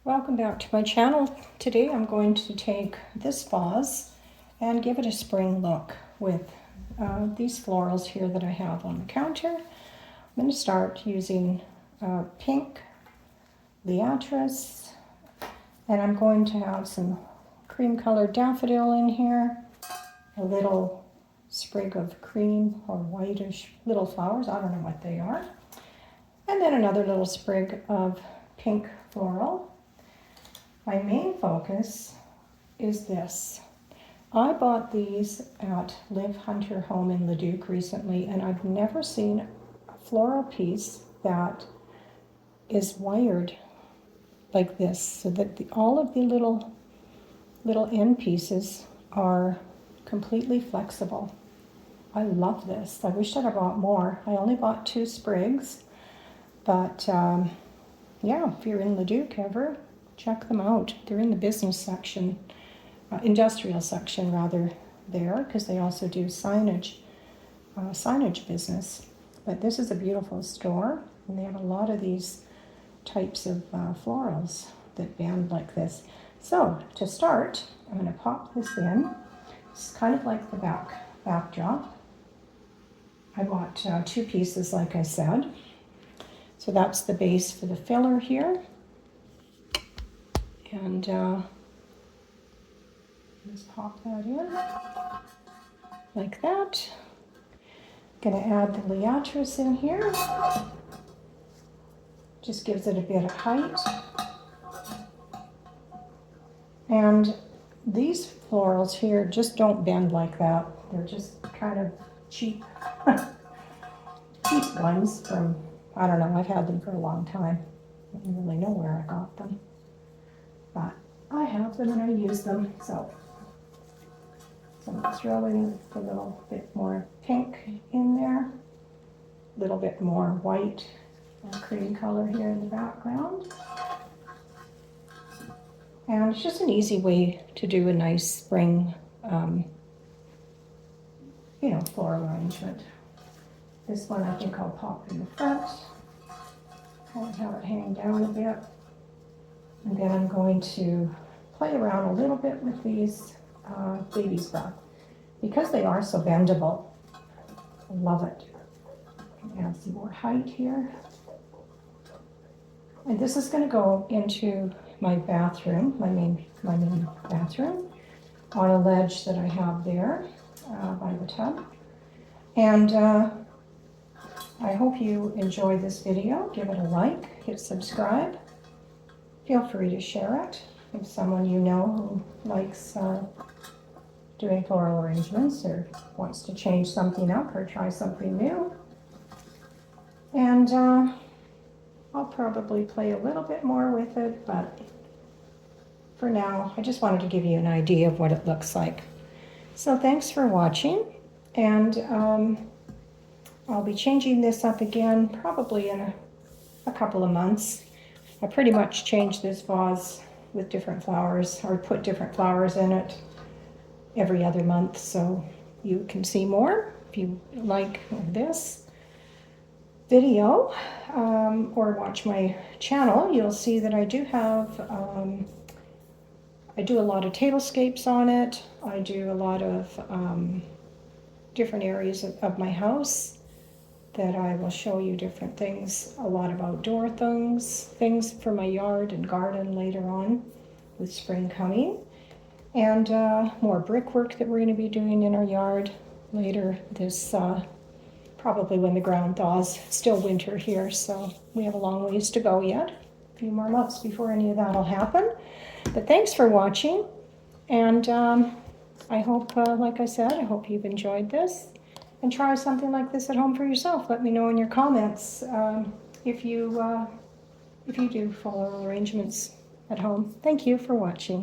Welcome back to my channel. Today I'm going to take this vase and give it a spring look with these florals here that I have on the counter. I'm going to start using pink Liatris, and I'm going to have some cream colored daffodil in here, a little sprig of cream or whitish little flowers, I don't know what they are, and then another little sprig of pink floral. My main focus is this. I bought these at Liv Hunter Home in Leduc recently, and I've never seen a floral piece that is wired like this, so that all of the little end pieces are completely flexible. I love this. I wish that I bought more. I only bought 2 sprigs, but yeah, if you're in Leduc ever, check them out. They're in the business section, industrial section rather, there, because they also do signage business. But this is a beautiful store, and they have a lot of these types of florals that band like this. So to start, I'm going to pop this in. It's kind of like the backdrop. I bought 2 pieces, like I said. So that's the base for the filler here. And just pop that in like that. Gonna add the Liatris in here. Just gives it a bit of height. And these florals here just don't bend like that. They're just kind of cheap, cheap ones from, I don't know, I've had them for a long time. I don't really know where I got them, but I have them and I use them. So I'm throwing a little bit more pink in there, a little bit more white and cream color here in the background. And it's just an easy way to do a nice spring, floral arrangement. This one I think I'll pop in the front, kind of have it hang down a bit. And then I'm going to play around a little bit with these baby's breath. Because they are so bendable, I love it. Add some more height here. And this is going to go into my bathroom, my main bathroom, on a ledge that I have there by the tub. And I hope you enjoy this video. Give it a like, hit subscribe. Feel free to share it if someone you know who likes doing floral arrangements or wants to change something up or try something new. And I'll probably play a little bit more with it, but for now, I just wanted to give you an idea of what it looks like. So thanks for watching, and I'll be changing this up again probably in a couple of months. I pretty much changed this vase with different flowers, or put different flowers in it every other month, so you can see more if you like this video or watch my channel. You'll see that I do have I do a lot of tablescapes on it. I do a lot of different areas of my house that I will show you different things, a lot of outdoor things for my yard and garden later on with spring coming. And more brickwork that we're going to be doing in our yard later this, probably when the ground thaws. Still winter here, so we have a long ways to go yet. A few more months before any of that will happen. But thanks for watching, and I hope, like I said, I hope you've enjoyed this. And try something like this at home for yourself. Let me know in your comments if you do floral arrangements at home. Thank you for watching.